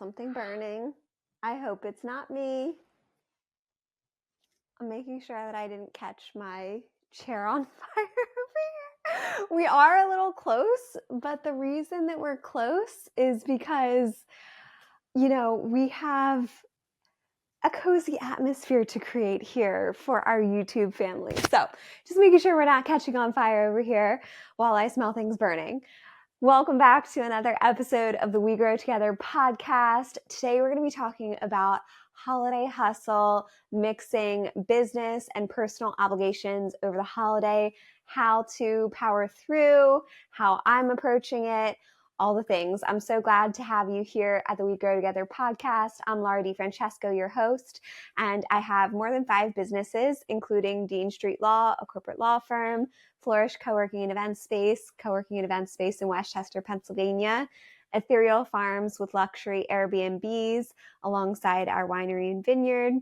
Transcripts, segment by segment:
something burning. I hope it's not me. I'm making sure that I didn't catch my chair on fire over here. We are a little close, but the reason that we're close is because, we have a cozy atmosphere to create here for our YouTube family. So just making sure we're not catching on fire over here while I smell things burning. Welcome back to another episode of the We Grow Together podcast. Today we're going to be talking about holiday hustle, mixing business and personal obligations over the holiday, how to power through, how I'm approaching it, all the things. I'm so glad to have you here at the We Grow Together podcast. I'm DiFrancesco, your host, and I have more than 5 businesses, including Dean Street Law, a corporate law firm, Flourish Co-working and Event Space in Westchester, Pennsylvania, Ethereal Farms with luxury Airbnbs alongside our winery and vineyard,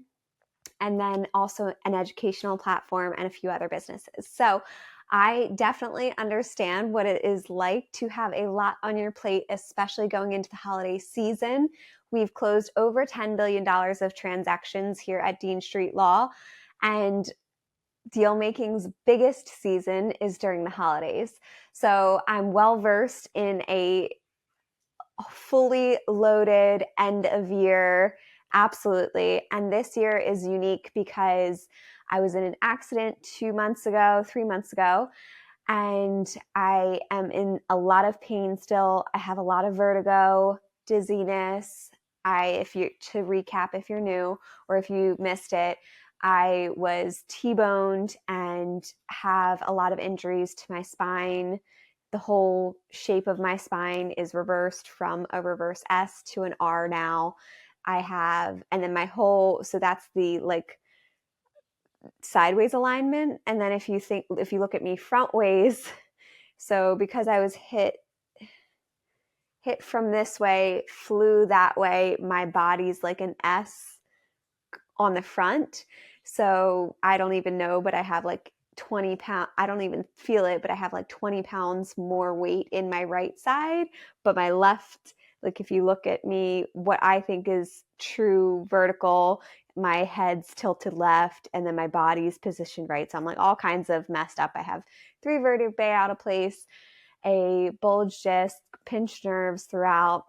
and then also an educational platform and a few other businesses. So I definitely understand what it is like to have a lot on your plate, especially going into the holiday season. We've closed over $10 billion of transactions here at Dean Street Law, and deal making's biggest season is during the holidays. So I'm well versed in a fully loaded end of year. Absolutely. And this year is unique because I was in an accident 3 months ago, and I am in a lot of pain still. I have a lot of vertigo, dizziness. To recap, if you're new or if you missed it, I was T-boned and have a lot of injuries to my spine. The whole shape of my spine is reversed from a reverse S to an R now. And then so that's the sideways alignment. And then if you look at me front ways, so because I was hit from this way, flew that way, my body's like an S on the front. So I don't even know, but I have 20 pounds. I don't even feel it, but I have 20 pounds more weight in my right side. But my left, if you look at me, what I think is true vertical, my head's tilted left and then my body's positioned right. So I'm all kinds of messed up. I have 3 vertebrae out of place, a bulged disc, pinched nerves throughout,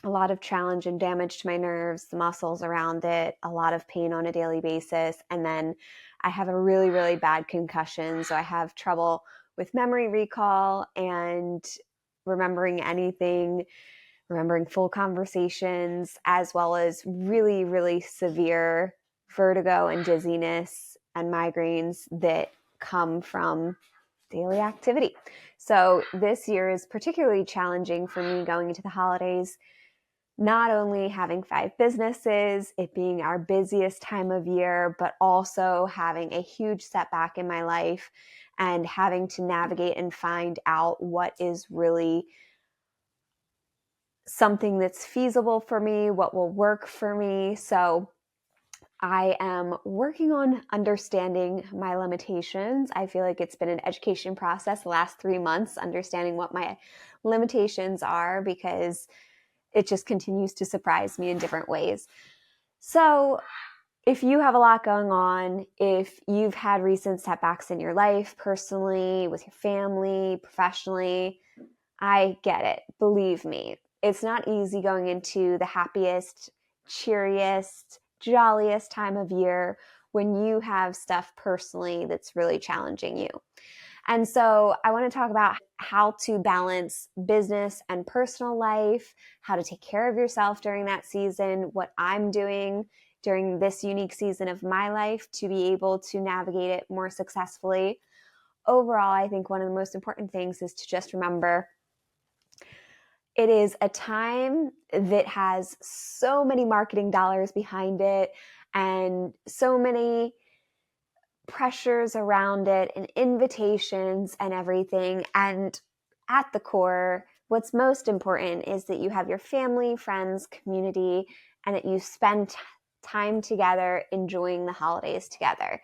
a lot of challenge and damage to my nerves, the muscles around it, a lot of pain on a daily basis. And then I have a really, really bad concussion. So I have trouble with memory recall and remembering anything, remembering full conversations, as well as really, really severe vertigo and dizziness and migraines that come from daily activity. So this year is particularly challenging for me going into the holidays, not only having 5 businesses, it being our busiest time of year, but also having a huge setback in my life and having to navigate and find out what is really something that's feasible for me, what will work for me. So I am working on understanding my limitations. I feel like it's been an education process the last 3 months, understanding what my limitations are, because it just continues to surprise me in different ways. So if you have a lot going on, if you've had recent setbacks in your life, personally, with your family, professionally, I get it. Believe me, it's not easy going into the happiest, cheeriest, jolliest time of year when you have stuff personally that's really challenging you. And so I want to talk about how to balance business and personal life, how to take care of yourself during that season, what I'm doing during this unique season of my life to be able to navigate it more successfully. Overall, I think one of the most important things is to just remember it is a time that has so many marketing dollars behind it and so many pressures around it and invitations and everything. And at the core, what's most important is that you have your family, friends, community, and that you spend time together enjoying the holidays together.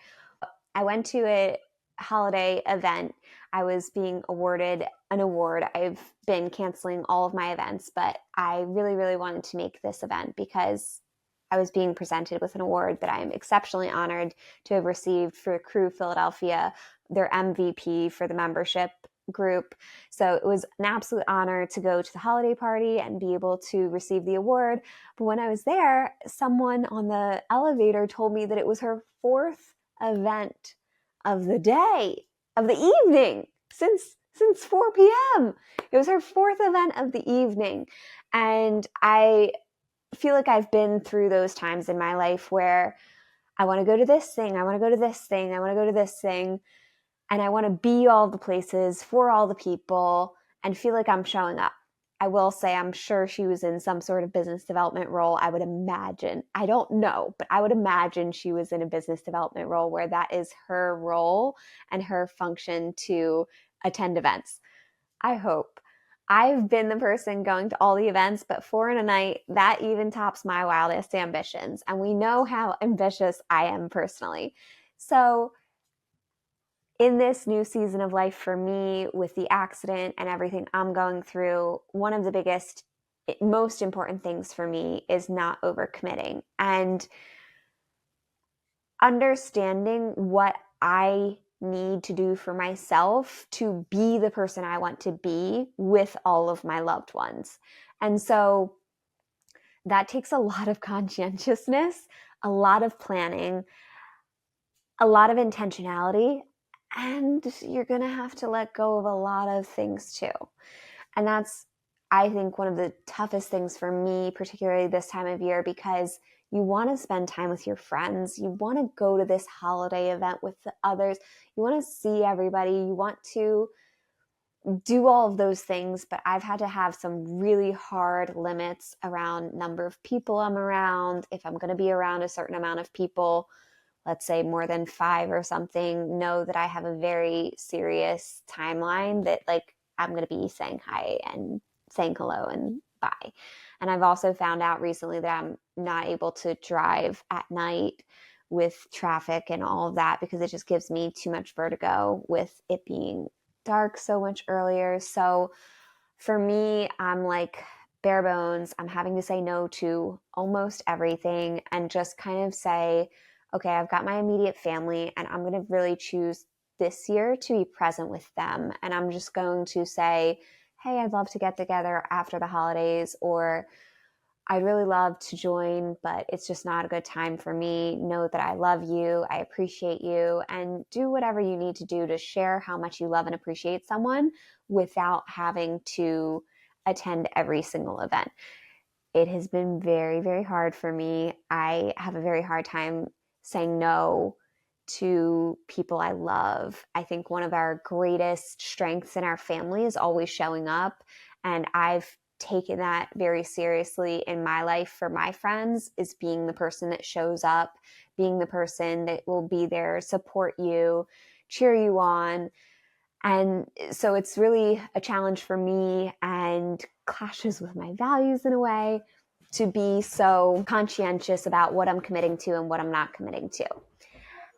I went to a holiday event. I was being awarded an award. I've been canceling all of my events, but I really, really wanted to make this event because I was being presented with an award that I am exceptionally honored to have received for Crew Philadelphia, their MVP for the membership group. So it was an absolute honor to go to the holiday party and be able to receive the award. But when I was there, someone on the elevator told me that it was her fourth event of the day, of the evening, since 4 p.m. It was her fourth event of the evening. And I feel like I've been through those times in my life where I want to go to this thing, I want to go to this thing, I want to go to this thing, and I want to be all the places for all the people and feel like I'm showing up. I will say I'm sure she was in some sort of business development role. I would imagine. I don't know, but I would imagine she was in a business development role where that is her role and her function to attend events. I hope. I've been the person going to all the events, but 4 in a night, that even tops my wildest ambitions. And we know how ambitious I am personally. So in this new season of life for me, with the accident and everything I'm going through, one of the biggest, most important things for me is not overcommitting and understanding what I need to do for myself to be the person I want to be with all of my loved ones. And so that takes a lot of conscientiousness, a lot of planning, a lot of intentionality, and you're going to have to let go of a lot of things too. And that's, I think, one of the toughest things for me, particularly this time of year, because you want to spend time with your friends. You want to go to this holiday event with the others. You want to see everybody. You want to do all of those things, but I've had to have some really hard limits around number of people I'm around. If I'm going to be around a certain amount of people, let's say more than 5 or something, know that I have a very serious timeline that like I'm going to be saying hi and saying hello and bye. And I've also found out recently that I'm not able to drive at night with traffic and all of that because it just gives me too much vertigo with it being dark so much earlier. So for me, I'm like bare bones. I'm having to say no to almost everything and just kind of say, okay, I've got my immediate family and I'm going to really choose this year to be present with them. And I'm just going to say, hey, I'd love to get together after the holidays, or I'd really love to join, but it's just not a good time for me. Know that I love you, I appreciate you, and do whatever you need to do to share how much you love and appreciate someone without having to attend every single event. It has been very, very hard for me. I have a very hard time saying no to people I love. I think one of our greatest strengths in our family is always showing up. And I've taken that very seriously in my life for my friends, is being the person that shows up, being the person that will be there, support you, cheer you on. And so it's really a challenge for me and clashes with my values in a way to be so conscientious about what I'm committing to and what I'm not committing to.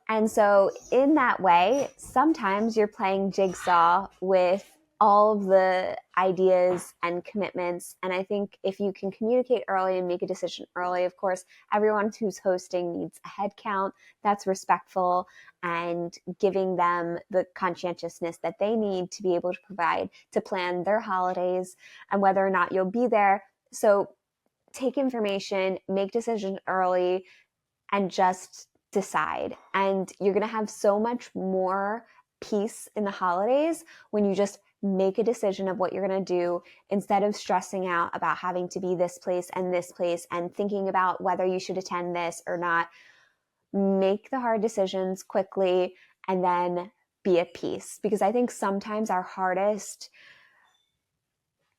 And so in that way, sometimes you're playing jigsaw with all of the ideas and commitments. And I think if you can communicate early and make a decision early, of course, everyone who's hosting needs a head count that's respectful and giving them the conscientiousness that they need to be able to provide to plan their holidays and whether or not you'll be there. So take information, make decisions early, and just decide. And you're going to have so much more peace in the holidays when you just make a decision of what you're going to do instead of stressing out about having to be this place and thinking about whether you should attend this or not. Make the hard decisions quickly and then be at peace. Because I think sometimes our hardest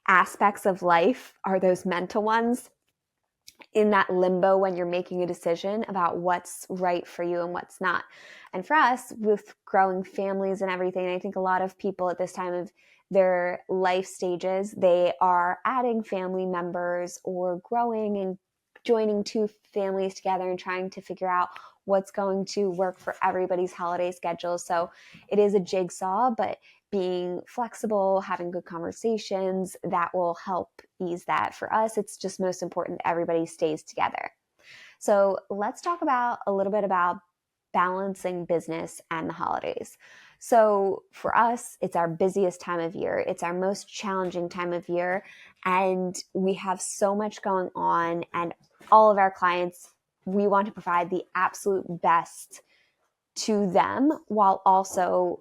aspects of life are those mental ones, in that limbo when you're making a decision about what's right for you and what's not. And for us, with growing families and everything, I think a lot of people at this time of their life stages, they are adding family members or growing and joining two families together and trying to figure out what's going to work for everybody's holiday schedule. So it is a jigsaw, but being flexible, having good conversations, that will help ease that. For us, it's just most important that everybody stays together. So let's talk about a little bit about balancing business and the holidays. So for us, it's our busiest time of year. It's our most challenging time of year. And we have so much going on, and all of our clients, we want to provide the absolute best to them while also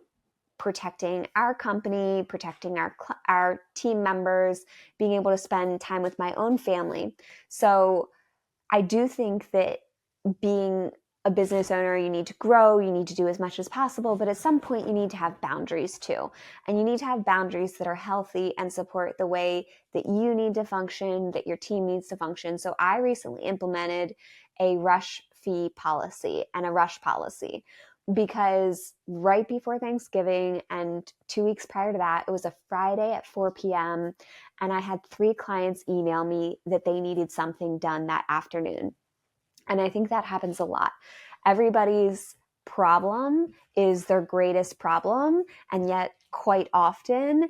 protecting our company, protecting our team members, being able to spend time with my own family. So I do think that being a business owner, you need to grow, you need to do as much as possible, but at some point you need to have boundaries too. And you need to have boundaries that are healthy and support the way that you need to function, that your team needs to function. So I recently implemented a rush fee policy and a rush policy, because right before Thanksgiving and 2 weeks prior to that, it was a Friday at 4 p.m. and I had 3 clients email me that they needed something done that afternoon. And I think that happens a lot. Everybody's problem is their greatest problem, and yet quite often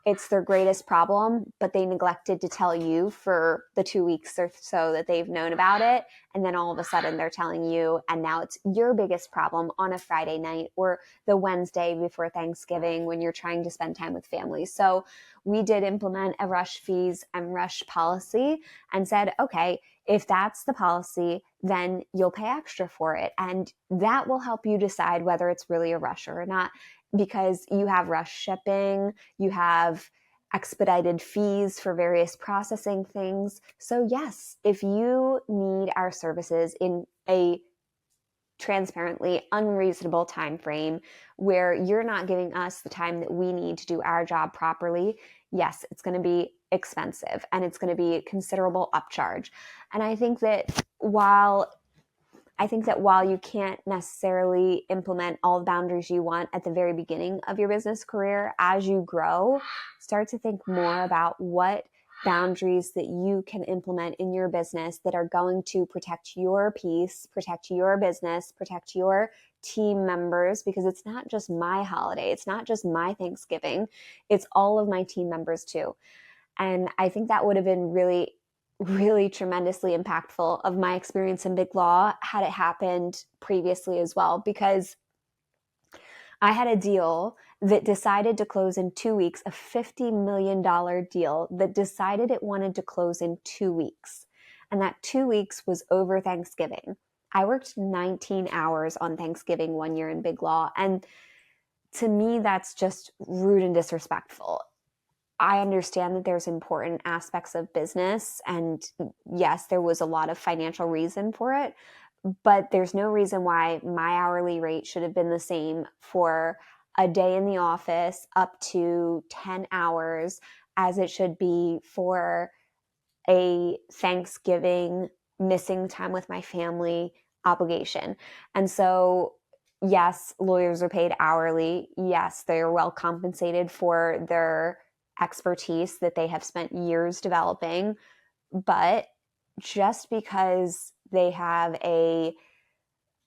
it's their greatest problem, but they neglected to tell you for the 2 weeks or so that they've known about it. And then all of a sudden they're telling you, and now it's your biggest problem on a Friday night or the Wednesday before Thanksgiving when you're trying to spend time with family. So we did implement a rush fees and rush policy and said, okay, if that's the policy, then you'll pay extra for it. And that will help you decide whether it's really a rush or not, because you have rush shipping, you have expedited fees for various processing things. So yes, if you need our services in a transparently unreasonable time frame where you're not giving us the time that we need to do our job properly, yes, it's going to be expensive and it's going to be a considerable upcharge. And I think that while you can't necessarily implement all the boundaries you want at the very beginning of your business career, as you grow, start to think more about what boundaries that you can implement in your business that are going to protect your peace, protect your business, protect your team members, because it's not just my holiday. It's not just my Thanksgiving. It's all of my team members too. And I think that would have been really, really tremendously impactful of my experience in Big Law had it happened previously as well, because I had a deal that decided to close in 2 weeks, a $50 million deal that decided it wanted to close in 2 weeks. And that 2 weeks was over Thanksgiving. I worked 19 hours on Thanksgiving one year in Big Law. And to me, that's just rude and disrespectful. I understand that there's important aspects of business, and yes, there was a lot of financial reason for it, but there's no reason why my hourly rate should have been the same for a day in the office up to 10 hours as it should be for a Thanksgiving missing time with my family obligation. And so yes, lawyers are paid hourly. Yes, they are well compensated for their expertise that they have spent years developing. But just because they have a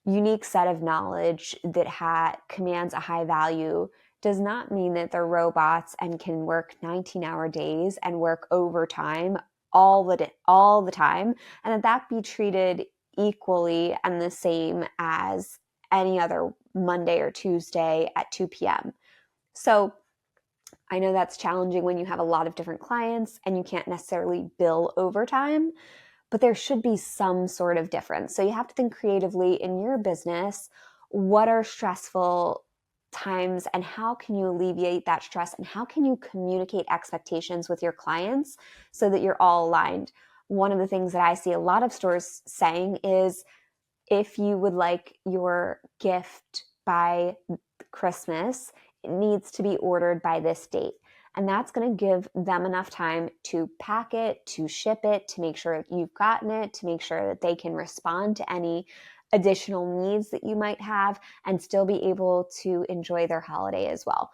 unique set of knowledge that commands a high value does not mean that they're robots and can work 19-hour days and work overtime all the time, and that be treated equally and the same as any other Monday or Tuesday at 2 p.m. So I know that's challenging when you have a lot of different clients and you can't necessarily bill overtime, but there should be some sort of difference. So you have to think creatively in your business, what are stressful times and how can you alleviate that stress, and how can you communicate expectations with your clients so that you're all aligned? One of the things that I see a lot of stores saying is, if you would like your gift by Christmas, it needs to be ordered by this date. And that's going to give them enough time to pack it, to ship it, to make sure you've gotten it, to make sure that they can respond to any additional needs that you might have and still be able to enjoy their holiday as well.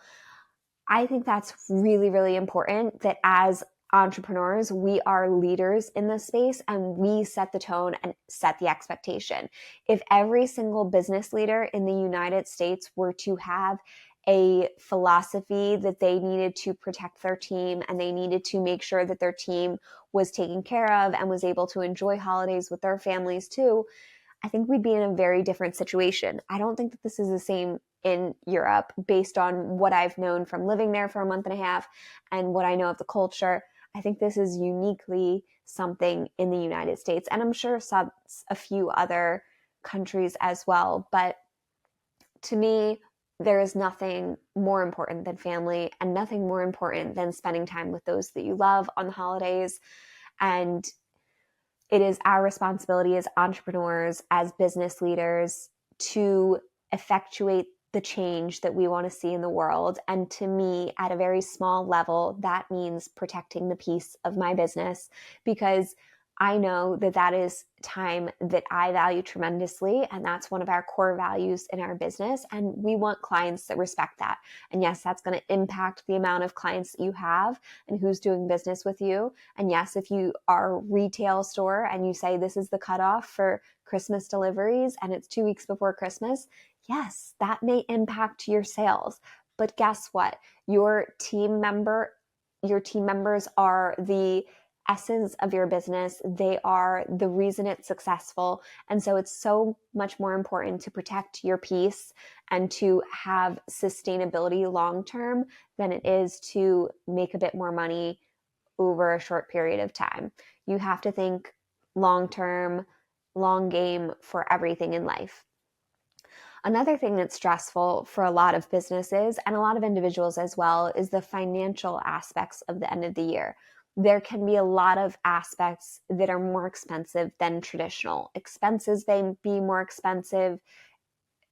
I think that's really, really important, that as entrepreneurs, we are leaders in this space, and we set the tone and set the expectation. If every single business leader in the United States were to have a philosophy that they needed to protect their team and they needed to make sure that their team was taken care of and was able to enjoy holidays with their families too, I think we'd be in a very different situation. I don't think that this is the same in Europe based on what I've known from living there for a month and a half and what I know of the culture. I think this is uniquely something in the United States, and I'm sure a few other countries as well. But to me, there is nothing more important than family and nothing more important than spending time with those that you love on the holidays. And it is our responsibility as entrepreneurs, as business leaders, to effectuate the change that we want to see in the world. And to me, at a very small level, that means protecting the peace of my business, because I know that that is time that I value tremendously. And that's one of our core values in our business. And we want clients that respect that. And yes, that's going to impact the amount of clients that you have and who's doing business with you. And yes, if you are a retail store and you say this is the cutoff for Christmas deliveries and it's 2 weeks before Christmas, yes, that may impact your sales. But guess what? Your team members are the essence of your business. They are the reason it's successful. And so it's so much more important to protect your peace and to have sustainability long-term than it is to make a bit more money over a short period of time. You have to think long-term, long game for everything in life. Another thing that's stressful for a lot of businesses and a lot of individuals as well is the financial aspects of the end of the year. There can be a lot of aspects that are more expensive than traditional. Expenses may be more expensive.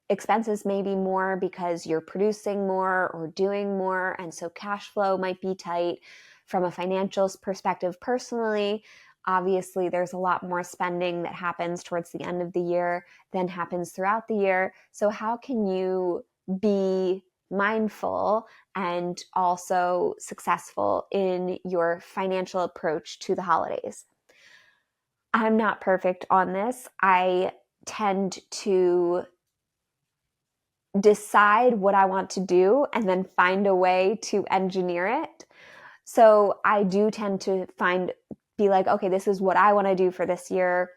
Expenses may be more because you're producing more or doing more, and so cash flow might be tight. From a financials perspective, personally, obviously there's a lot more spending that happens towards the end of the year than happens throughout the year. So how can you be mindful and also successful in your financial approach to the holidays? I'm not perfect on this. I tend to decide what I want to do and then find a way to engineer it. So I do tend to be like, okay, this is what I want to do for this year,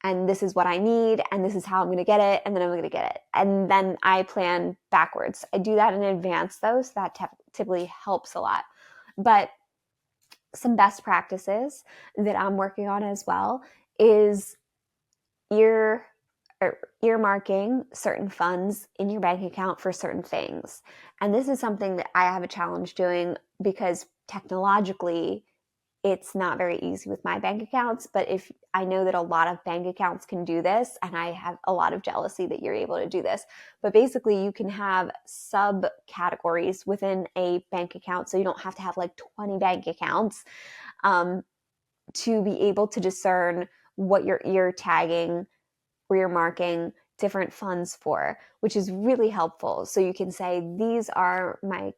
and this is what I need, and this is how I'm going to get it, and then I'm going to get it. And then I plan backwards. I do that in advance though, so that typically helps a lot. But some best practices that I'm working on as well is earmarking certain funds in your bank account for certain things. And this is something that I have a challenge doing because technologically it's not very easy with my bank accounts, but if I know that a lot of bank accounts can do this, and I have a lot of jealousy that you're able to do this. But basically you can have subcategories within a bank account, so you don't have to have like 20 bank accounts to be able to discern what you're ear tagging or you're marking different funds for, which is really helpful. So you can say, these are my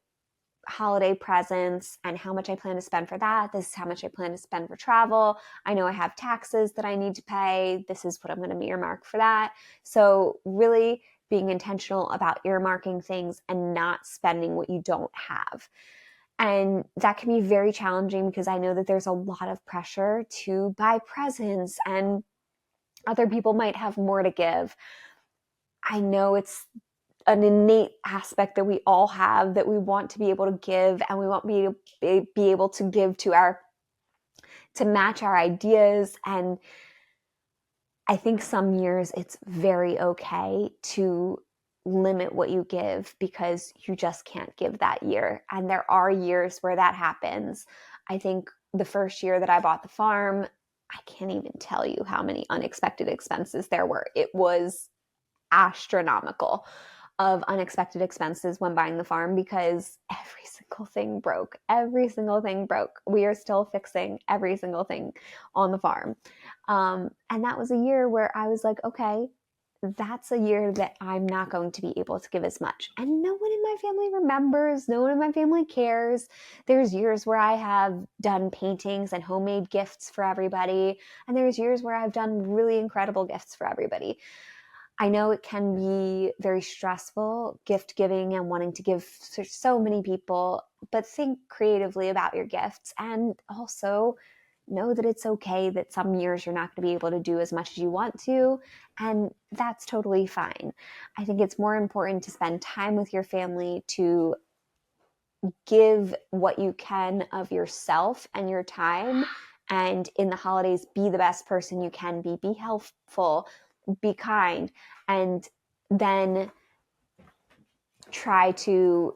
holiday presents and how much I plan to spend for that. This is how much I plan to spend for travel. I know I have taxes that I need to pay. This is what I'm going to earmark for that. So really being intentional about earmarking things and not spending what you don't have. And that can be very challenging because I know that there's a lot of pressure to buy presents and other people might have more to give. I know it's an innate aspect that we all have, that we want to be able to give, and we want to be able to give to match our ideas. And I think some years it's very okay to limit what you give because you just can't give that year. And there are years where that happens. I think the first year that I bought the farm, I can't even tell you how many unexpected expenses there were. It was astronomical of unexpected expenses when buying the farm because every single thing broke. Every single thing broke. We are still fixing every single thing on the farm. And that was a year where I was like, okay, that's a year that I'm not going to be able to give as much. And no one in my family remembers, no one in my family cares. There's years where I have done paintings and homemade gifts for everybody, and there's years where I've done really incredible gifts for everybody. I know it can be very stressful, gift giving and wanting to give to so many people, but think creatively about your gifts, and also know that it's okay that some years you're not going to be able to do as much as you want to, and that's totally fine. I think it's more important to spend time with your family, to give what you can of yourself and your time, and in the holidays, be the best person you can be helpful, be kind, and then try to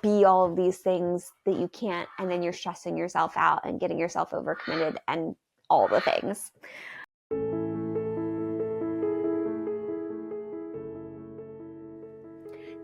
be all of these things that you can't, and then you're stressing yourself out and getting yourself overcommitted and all the things.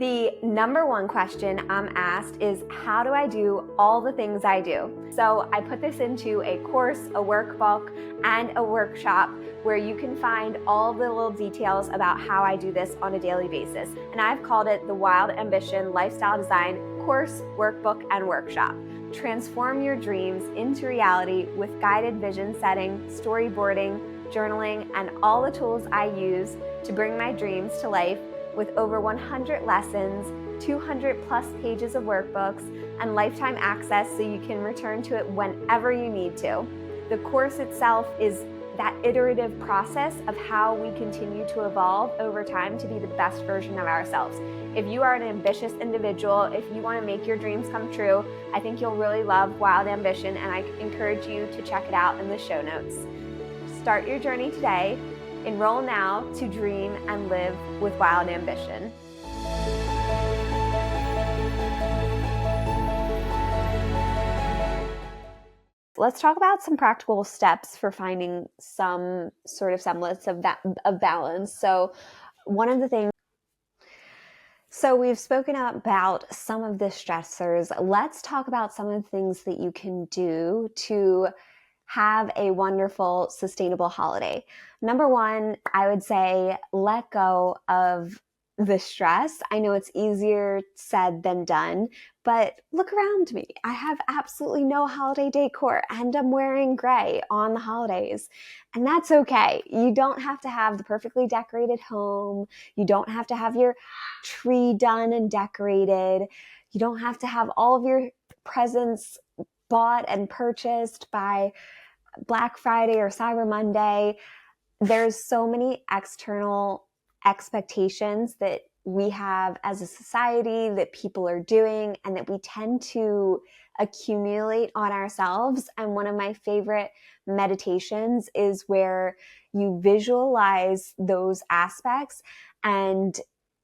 The number one question I'm asked is, how do I do all the things I do? So I put this into a course, a workbook, and a workshop where you can find all the little details about how I do this on a daily basis. And I've called it the Wild Ambition Lifestyle Design Course, Workbook, and Workshop. Transform your dreams into reality with guided vision setting, storyboarding, journaling, and all the tools I use to bring my dreams to life, with over 100 lessons, 200 plus pages of workbooks, and lifetime access so you can return to it whenever you need to. The course itself is that iterative process of how we continue to evolve over time to be the best version of ourselves. If you are an ambitious individual, if you want to make your dreams come true, I think you'll really love Wild Ambition, and I encourage you to check it out in the show notes. Start your journey today. Enroll now to dream and live with wild ambition. Let's talk about some practical steps for finding some sort of semblance of balance. So we've spoken about some of the stressors. Let's talk about some of the things that you can do to have a wonderful, sustainable holiday. Number one, I would say let go of the stress. I know it's easier said than done, but look around me. I have absolutely no holiday decor, and I'm wearing gray on the holidays. And that's okay. You don't have to have the perfectly decorated home. You don't have to have your tree done and decorated. You don't have to have all of your presents bought and purchased by Black Friday or Cyber Monday. There's so many external expectations that we have as a society, that people are doing, and that we tend to accumulate on ourselves. And one of my favorite meditations is where you visualize those aspects and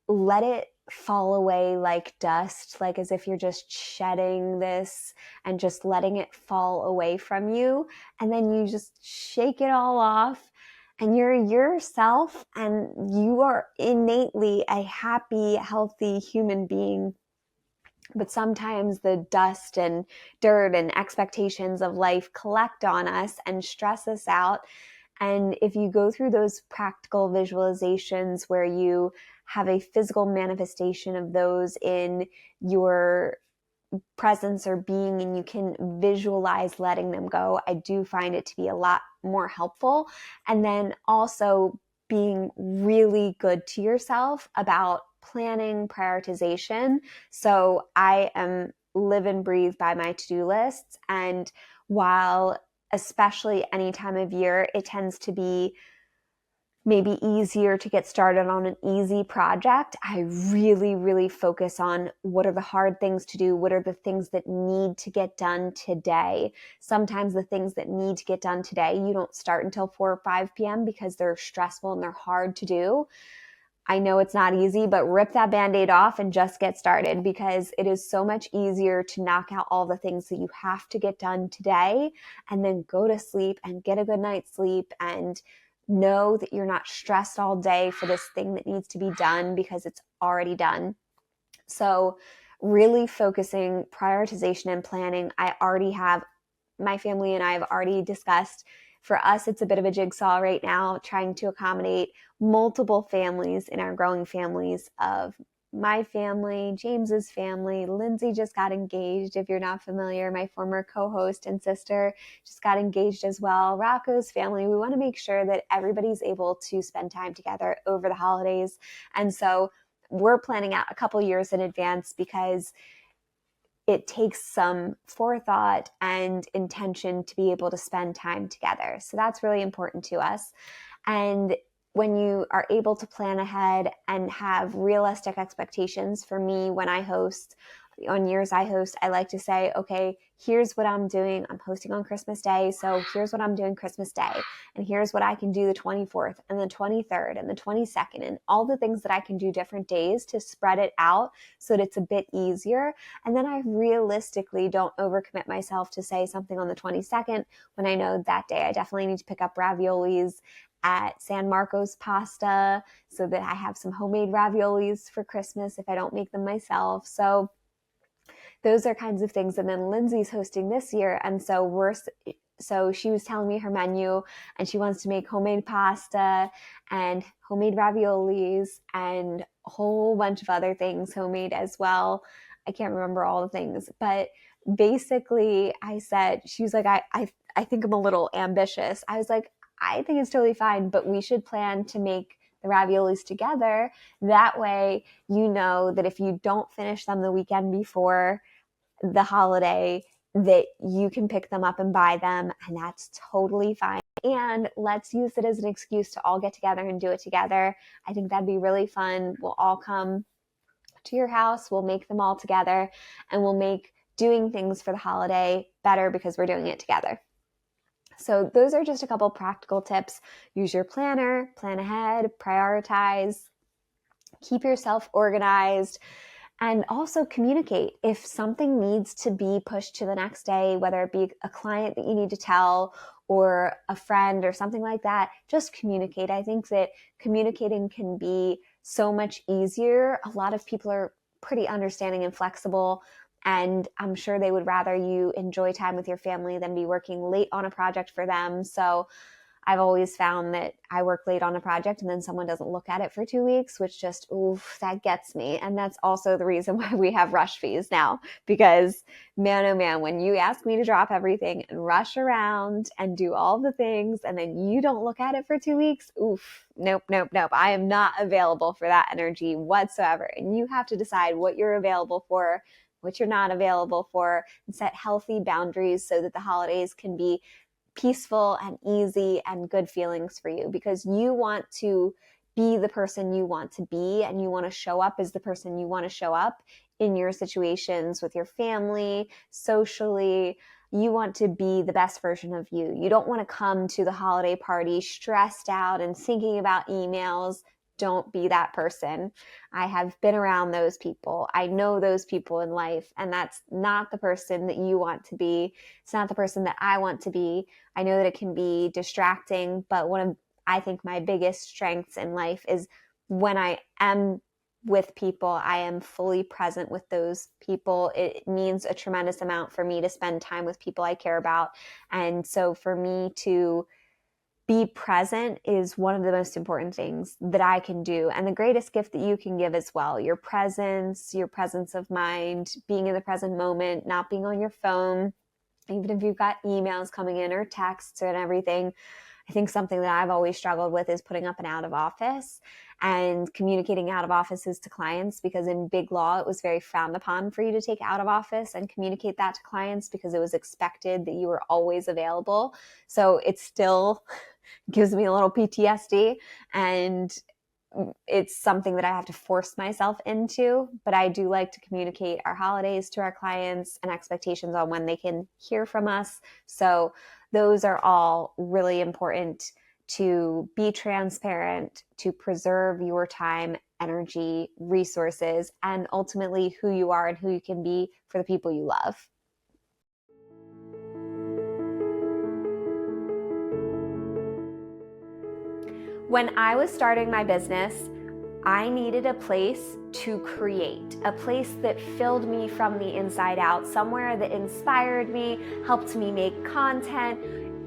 let it fall away like dust, like as if you're just shedding this and just letting it fall away from you. And then you just shake it all off, and you're yourself, and you are innately a happy, healthy human being. But sometimes the dust and dirt and expectations of life collect on us and stress us out. And if you go through those practical visualizations where you have a physical manifestation of those in your presence or being, and you can visualize letting them go, I do find it to be a lot more helpful. And then also being really good to yourself about planning, prioritization. So I am live and breathe by my to-do lists. And while especially any time of year, it tends to be maybe easier to get started on an easy project, I really, really focus on what are the hard things to do, what are the things that need to get done today. Sometimes the things that need to get done today, you don't start until 4 or 5 p.m. because they're stressful and they're hard to do. I know it's not easy, but rip that Band-Aid off and just get started, because it is so much easier to knock out all the things that you have to get done today and then go to sleep and get a good night's sleep and know that you're not stressed all day for this thing that needs to be done because it's already done. So really focusing prioritization and planning. My family and I have already discussed For us, it's a bit of a jigsaw right now, trying to accommodate multiple families in our growing families of my family, James's family. Lindsay just got engaged. If you're not familiar, my former co-host and sister just got engaged as well. Rocco's family. We want to make sure that everybody's able to spend time together over the holidays. And so we're planning out a couple years in advance because it takes some forethought and intention to be able to spend time together. So that's really important to us. And when you are able to plan ahead and have realistic expectations, for me, when I host, on years I host, I like to say, okay, here's what I'm doing. I'm hosting on Christmas Day, so here's what I'm doing Christmas Day. And here's what I can do the 24th and the 23rd and the 22nd, and all the things that I can do different days to spread it out so that it's a bit easier. And then I realistically don't overcommit myself to say something on the 22nd when I know that day I definitely need to pick up raviolis at San Marco's Pasta so that I have some homemade raviolis for Christmas if I don't make them myself. So those are kinds of things. And then Lindsay's hosting this year. And so she was telling me her menu, and she wants to make homemade pasta and homemade raviolis and a whole bunch of other things homemade as well. I can't remember all the things, but basically I said, she was like, I think I'm a little ambitious. I was like, I think it's totally fine, but we should plan to make the raviolis together. That way, you know that if you don't finish them the weekend before the holiday, that you can pick them up and buy them, and that's totally fine. And let's use it as an excuse to all get together and do it together. I think that'd be really fun. We'll all come to your house, we'll make them all together, and we'll make doing things for the holiday better because we're doing it together. So those are just a couple practical tips. Use your planner, plan ahead, prioritize, keep yourself organized, and also communicate. If something needs to be pushed to the next day, whether it be a client that you need to tell or a friend or something like that, just communicate. I think that communicating can be so much easier. A lot of people are pretty understanding and flexible, and I'm sure they would rather you enjoy time with your family than be working late on a project for them. So I've always found that I work late on a project and then someone doesn't look at it for 2 weeks, which just, oof, that gets me. And that's also the reason why we have rush fees now, because man, oh man, when you ask me to drop everything and rush around and do all the things and then you don't look at it for 2 weeks, oof, nope. I am not available for that energy whatsoever. And you have to decide what you're available for, what you're not available for, and set healthy boundaries so that the holidays can be peaceful and easy and good feelings for you, because you want to be the person you want to be, and you want to show up as the person you want to show up in your situations with your family, socially. You want to be the best version of you. You don't want to come to the holiday party stressed out and thinking about emails. Don't be that person. I have been around those people. I know those people in life, and that's not the person that you want to be. It's not the person that I want to be. I know that it can be distracting, but one of, I think, my biggest strengths in life is when I am with people, I am fully present with those people. It means a tremendous amount for me to spend time with people I care about. And so for me to be present is one of the most important things that I can do, and the greatest gift that you can give as well. Your presence of mind, being in the present moment, not being on your phone, even if you've got emails coming in or texts and everything. I think something that I've always struggled with is putting up an out of office and communicating out of offices to clients, because in big law, it was very frowned upon for you to take out of office and communicate that to clients because it was expected that you were always available. So it still gives me a little PTSD, and it's something that I have to force myself into, but I do like to communicate our holidays to our clients and expectations on when they can hear from us. So those are all really important to be transparent, to preserve your time, energy, resources, and ultimately who you are and who you can be for the people you love. When I was starting my business, I needed a place to create, a place that filled me from the inside out, somewhere that inspired me, helped me make content,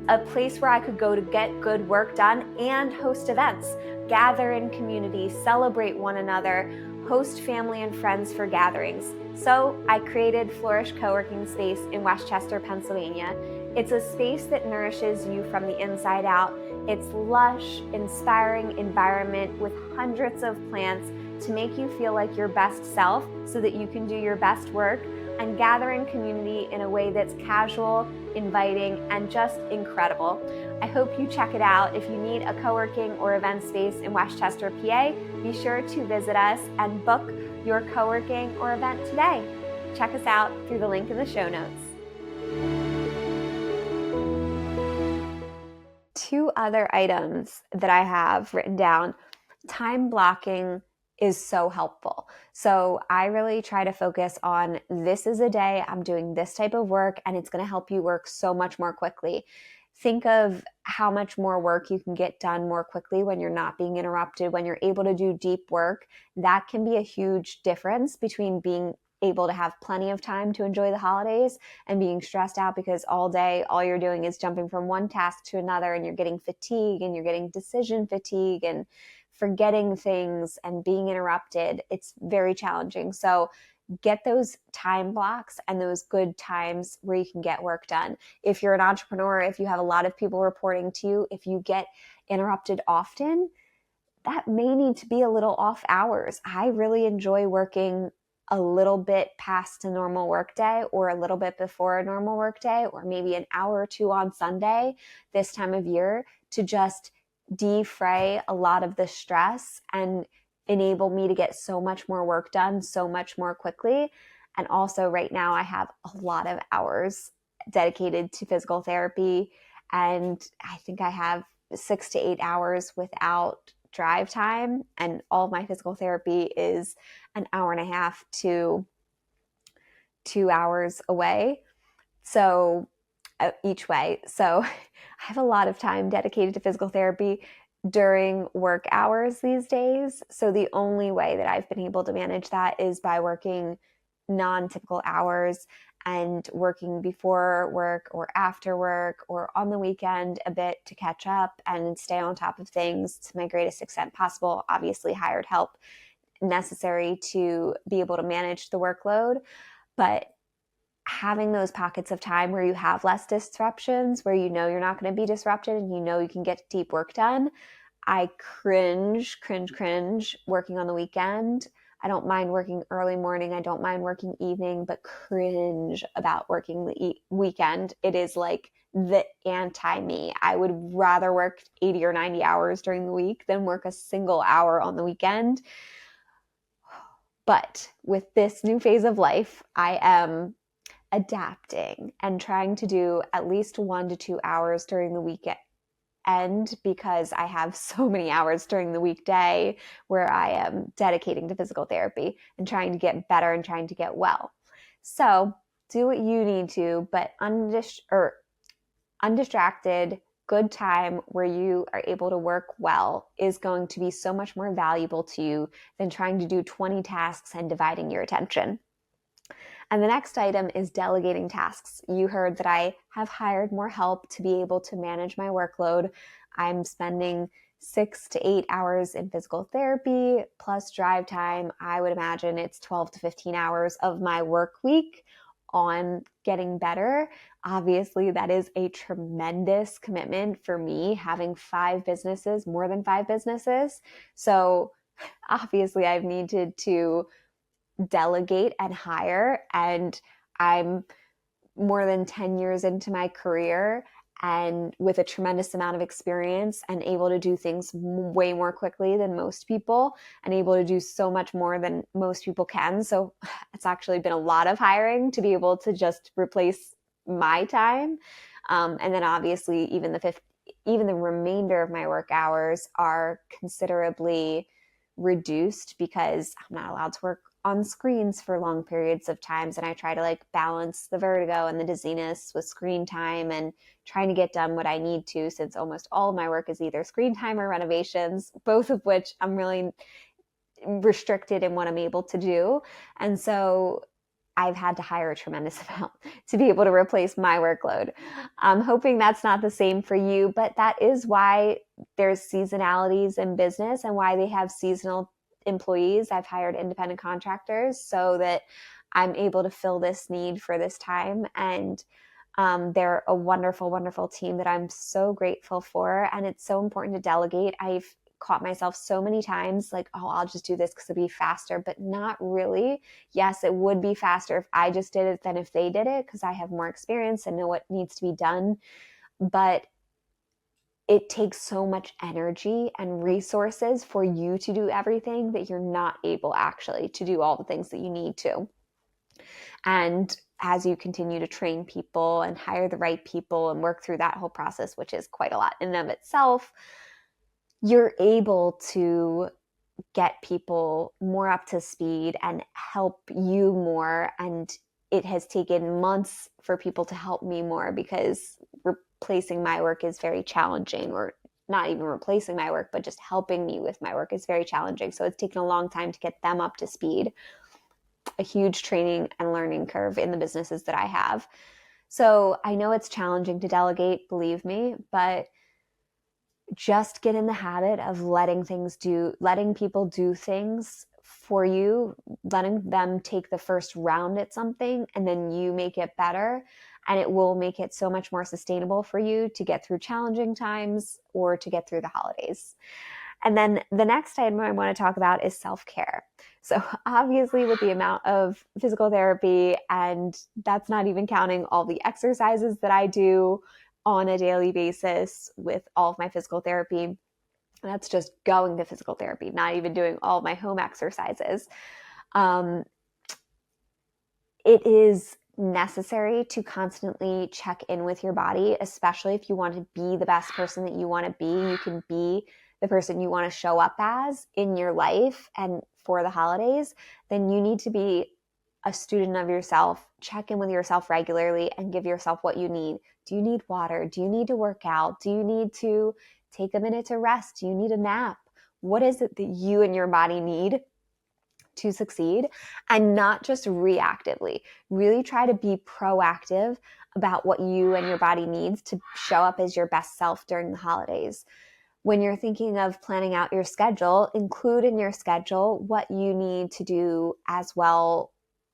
a place where I could go to get good work done and host events, gather in community, celebrate one another, host family and friends for gatherings. So I created Flourish Co-working Space in Westchester, Pennsylvania. It's a space that nourishes you from the inside out. It's lush, inspiring environment with hundreds of plants to make you feel like your best self so that you can do your best work and gather in community in a way that's casual, inviting, and just incredible. I hope you check it out. If you need a co-working or event space in Westchester, PA, be sure to visit us and book your co-working or event today. Check us out through the link in the show notes. 2 other items that I have written down. Time blocking is so helpful. So I really try to focus on, this is a day I'm doing this type of work, and it's going to help you work so much more quickly. Think of how much more work you can get done more quickly when you're not being interrupted, when you're able to do deep work. That can be a huge difference between being able to have plenty of time to enjoy the holidays and being stressed out because all day, all you're doing is jumping from one task to another, and you're getting fatigue and you're getting decision fatigue and forgetting things and being interrupted. It's very challenging. So get those time blocks and those good times where you can get work done. If you're an entrepreneur, if you have a lot of people reporting to you, if you get interrupted often, that may need to be a little off hours. I really enjoy working a little bit past a normal workday or a little bit before a normal workday, or maybe an hour or two on Sunday this time of year to just defray a lot of the stress and enable me to get so much more work done so much more quickly. And also right now I have a lot of hours dedicated to physical therapy, and I think I have 6 to 8 hours without drive time, and all of my physical therapy is an hour and a half to 2 hours away. So each way. So I have a lot of time dedicated to physical therapy during work hours these days. So the only way that I've been able to manage that is by working non-typical hours and working before work or after work or on the weekend a bit to catch up and stay on top of things to my greatest extent possible. Obviously hired help necessary to be able to manage the workload, but having those pockets of time where you have less disruptions, where you know you're not going to be disrupted and you know you can get deep work done. I cringe working on the weekend. I don't mind working early morning. I don't mind working evening, but cringe about working the weekend. It is like the anti-me. I would rather work 80 or 90 hours during the week than work a single hour on the weekend. But with this new phase of life, I am adapting and trying to do at least 1 to 2 hours during the weekend, because I have so many hours during the weekday where I am dedicating to physical therapy and trying to get better and trying to get well. So do what you need to, but undistracted, good time where you are able to work well is going to be so much more valuable to you than trying to do 20 tasks and dividing your attention. And the next item is delegating tasks. You heard that I have hired more help to be able to manage my workload. I'm spending 6 to 8 hours in physical therapy plus drive time. I would imagine it's 12 to 15 hours of my work week on getting better. Obviously, that is a tremendous commitment for me, having 5 businesses, more than 5 businesses. So obviously I've needed to delegate and hire, and I'm more than 10 years into my career and with a tremendous amount of experience and able to do things way more quickly than most people and able to do so much more than most people can. So it's actually been a lot of hiring to be able to just replace my time. And then obviously even the remainder of my work hours are considerably reduced because I'm not allowed to work on screens for long periods of times. And I try to balance the vertigo and the dizziness with screen time and trying to get done what I need to, since almost all of my work is either screen time or renovations, both of which I'm really restricted in what I'm able to do. And so I've had to hire a tremendous amount to be able to replace my workload. I'm hoping that's not the same for you, but that is why there's seasonalities in business and why they have seasonal employees. I've hired independent contractors so that I'm able to fill this need for this time. And they're a wonderful, wonderful team that I'm so grateful for. And it's so important to delegate. I've caught myself so many times like, oh, I'll just do this because it'll be faster, but not really. Yes, it would be faster if I just did it than if they did it because I have more experience and know what needs to be done. But it takes so much energy and resources for you to do everything that you're not able actually to do all the things that you need to. And as you continue to train people and hire the right people and work through that whole process, which is quite a lot in and of itself, you're able to get people more up to speed and help you more. And it has taken months for people to help me more because replacing my work is very challenging, or not even replacing my work, but just helping me with my work is very challenging. So it's taken a long time to get them up to speed. A huge training and learning curve in the businesses that I have. So I know it's challenging to delegate, believe me, but just get in the habit of letting people do things for you, letting them take the first round at something, and then you make it better. And it will make it so much more sustainable for you to get through challenging times or to get through the holidays. And then the next item I want to talk about is self-care. So obviously with the amount of physical therapy, and that's not even counting all the exercises that I do on a daily basis with all of my physical therapy, that's just going to physical therapy, not even doing all my home exercises. It is necessary to constantly check in with your body, especially if you want to be the best person that you want to be. You can be the person you want to show up as in your life and for the holidays, then you need to be a student of yourself, check in with yourself regularly and give yourself what you need. Do you need water? Do you need to work out? Do you need to take a minute to rest? Do you need a nap? What is it that you and your body need to succeed? And not just reactively. Really try to be proactive about what you and your body needs to show up as your best self during the holidays. When you're thinking of planning out your schedule, include in your schedule what you need to do as well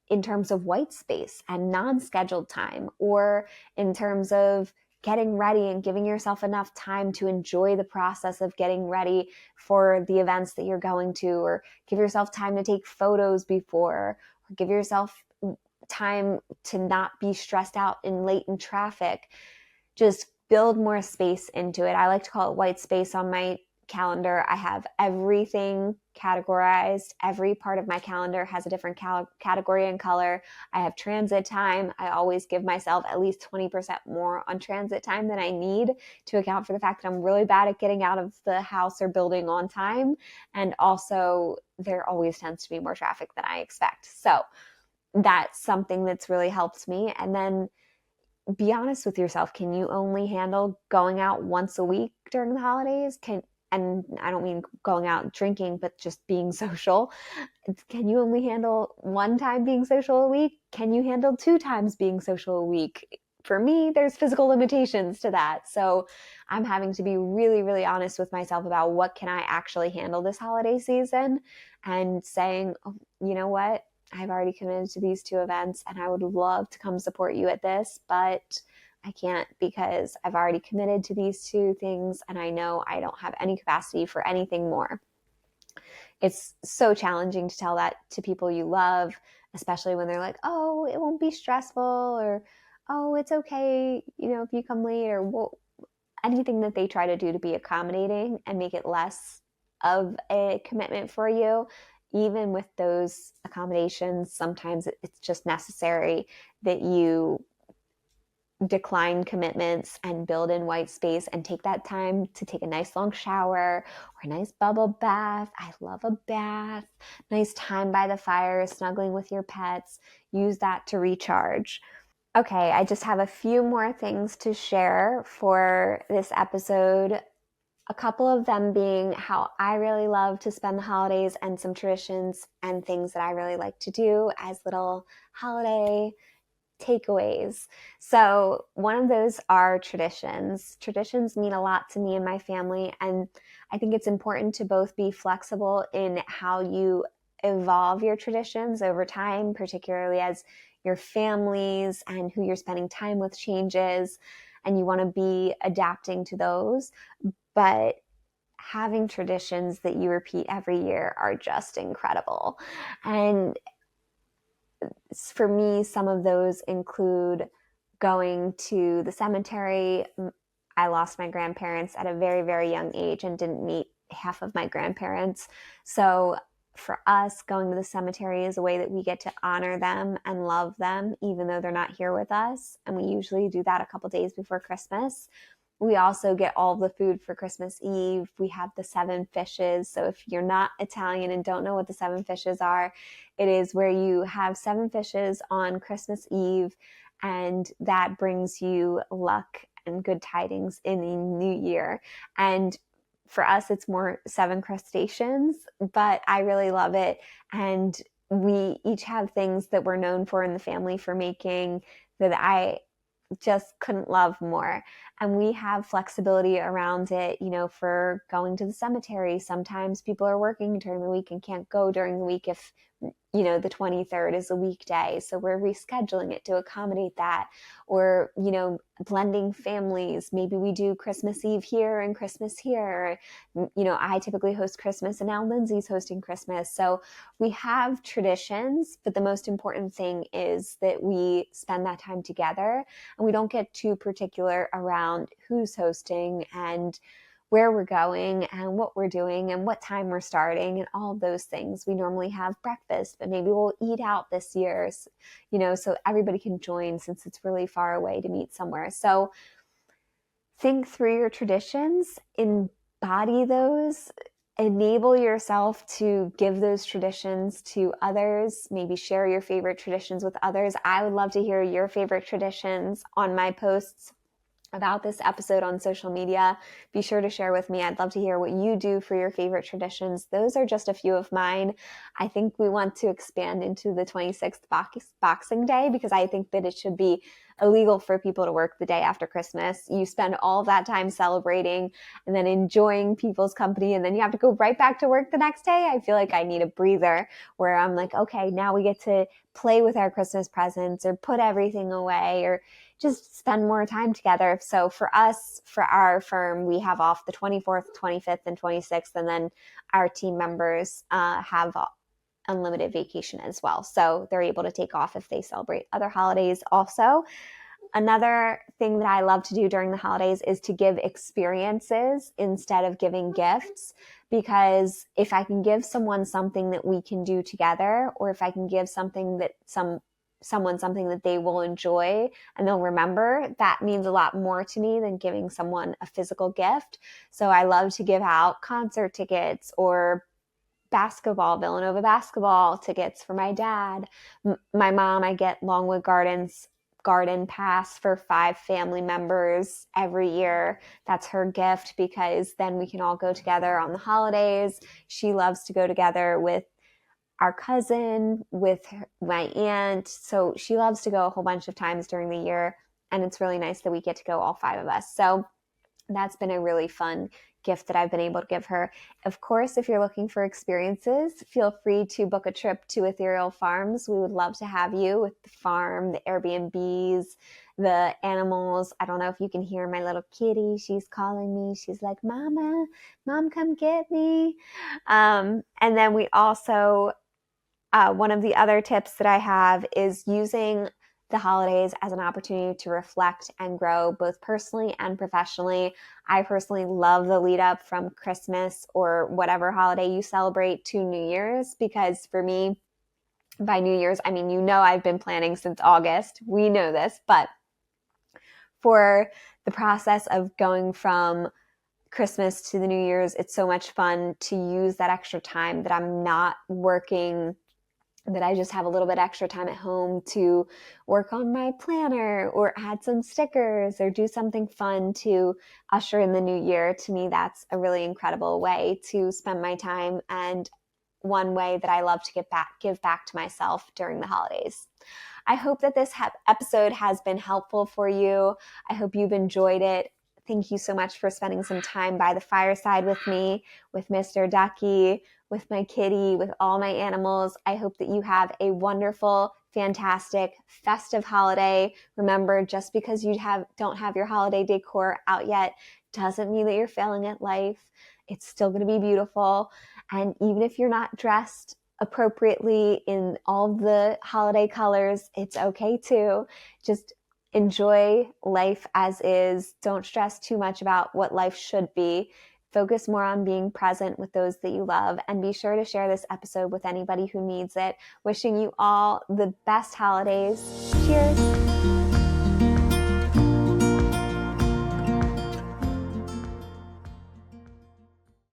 in terms of white space and non-scheduled time, or in terms of getting ready and giving yourself enough time to enjoy the process of getting ready for the events that you're going to, or give yourself time to take photos before, or give yourself time to not be stressed out and late in traffic. Just build more space into it. I like to call it white space on my calendar. I have everything categorized. Every part of my calendar has a different category and color. I have transit time. I always give myself at least 20% more on transit time than I need to account for the fact that I'm really bad at getting out of the house or building on time. And also, there always tends to be more traffic than I expect. So that's something that's really helped me. And then be honest with yourself. Can you only handle going out once a week during the holidays? And I don't mean going out drinking, but just being social. Can you only handle one time being social a week? Can you handle 2 times being social a week? For me, there's physical limitations to that. So I'm having to be really, really honest with myself about what can I actually handle this holiday season, and saying, oh, you know what? I've already committed to these 2 events and I would love to come support you at this, but I can't because I've already committed to these 2 things and I know I don't have any capacity for anything more. It's so challenging to tell that to people you love, especially when they're like, oh, it won't be stressful, or, oh, it's okay, if you come late, or anything that they try to do to be accommodating and make it less of a commitment for you. Even with those accommodations, sometimes it's just necessary that you decline commitments and build in white space and take that time to take a nice long shower or a nice bubble bath. I love a bath. Nice time by the fire, snuggling with your pets. Use that to recharge. Okay, I just have a few more things to share for this episode. A couple of them being how I really love to spend the holidays and some traditions and things that I really like to do as little holiday takeaways. So one of those are traditions. Traditions mean a lot to me and my family, and I think it's important to both be flexible in how you evolve your traditions over time, particularly as your families and who you're spending time with changes, and you want to be adapting to those. But having traditions that you repeat every year are just incredible. And for me, some of those include going to the cemetery. I lost my grandparents at a very, very young age and didn't meet half of my grandparents. So for us, going to the cemetery is a way that we get to honor them and love them, even though they're not here with us. And we usually do that a couple days before Christmas. We also get all the food for Christmas Eve. We have the 7 fishes. So if you're not Italian and don't know what the 7 fishes are, it is where you have 7 fishes on Christmas Eve, and that brings you luck and good tidings in the new year. And for us, it's more 7 crustaceans, but I really love it. And we each have things that we're known for in the family for making that I just couldn't love more. And we have flexibility around it, for going to the cemetery. Sometimes people are working during the week and can't go during the week if the 23rd is a weekday. So we're rescheduling it to accommodate that. Or, blending families. Maybe we do Christmas Eve here and Christmas here. I typically host Christmas and now Lindsay's hosting Christmas. So we have traditions, but the most important thing is that we spend that time together and we don't get too particular around who's hosting and where we're going and what we're doing and what time we're starting and all of those things. We normally have breakfast, but maybe we'll eat out this year, so everybody can join since it's really far away to meet somewhere. So think through your traditions, embody those, enable yourself to give those traditions to others, maybe share your favorite traditions with others. I would love to hear your favorite traditions on my posts about this episode on social media. Be sure to share with me. I'd love to hear what you do for your favorite traditions. Those are just a few of mine. I think we want to expand into the 26th Boxing Day because I think that it should be illegal for people to work the day after Christmas. You spend all that time celebrating and then enjoying people's company, and then you have to go right back to work the next day. I feel like I need a breather where I'm like, okay, now we get to play with our Christmas presents or put everything away or just spend more time together. So for us, for our firm, we have off the 24th, 25th, and 26th, and then our team members have unlimited vacation as well. So they're able to take off if they celebrate other holidays also. Another thing that I love to do during the holidays is to give experiences instead of giving gifts, because if I can give someone something that we can do together, or if I can give something that someone something that they will enjoy and they'll remember, that means a lot more to me than giving someone a physical gift. So I love to give out concert tickets or Villanova basketball tickets for my dad. My mom, I get Longwood Gardens garden pass for 5 family members every year. That's her gift because then we can all go together on the holidays. She loves to go together with our cousin, with my aunt. So she loves to go a whole bunch of times during the year. And it's really nice that we get to go, all 5 of us. So that's been a really fun gift that I've been able to give her. Of course, if you're looking for experiences, feel free to book a trip to Ethereal Farms. We would love to have you with the farm, the Airbnbs, the animals. I don't know if you can hear my little kitty. She's calling me. She's like, Mama, Mom, come get me. And then we also, one of the other tips that I have is using the holidays as an opportunity to reflect and grow both personally and professionally. I personally love the lead up from Christmas or whatever holiday you celebrate to New Year's, because for me, by New Year's, I mean, I've been planning since August. We know this, but for the process of going from Christmas to the New Year's, it's so much fun to use that extra time that I'm not working that I just have a little bit extra time at home to work on my planner or add some stickers or do something fun to usher in the new year. To me, that's a really incredible way to spend my time, and one way that I love to give back to myself during the holidays. I hope that this episode has been helpful for you. I hope you've enjoyed it. Thank you so much for spending some time by the fireside with me, with Mr. Ducky, with my kitty, with all my animals. I hope that you have a wonderful, fantastic, festive holiday. Remember, just because you don't have your holiday decor out yet doesn't mean that you're failing at life. It's still going to be beautiful. And even if you're not dressed appropriately in all the holiday colors, it's okay too. Just enjoy life as is. Don't stress too much about what life should be. Focus more on being present with those that you love, and be sure to share this episode with anybody who needs it. Wishing you all the best holidays. Cheers.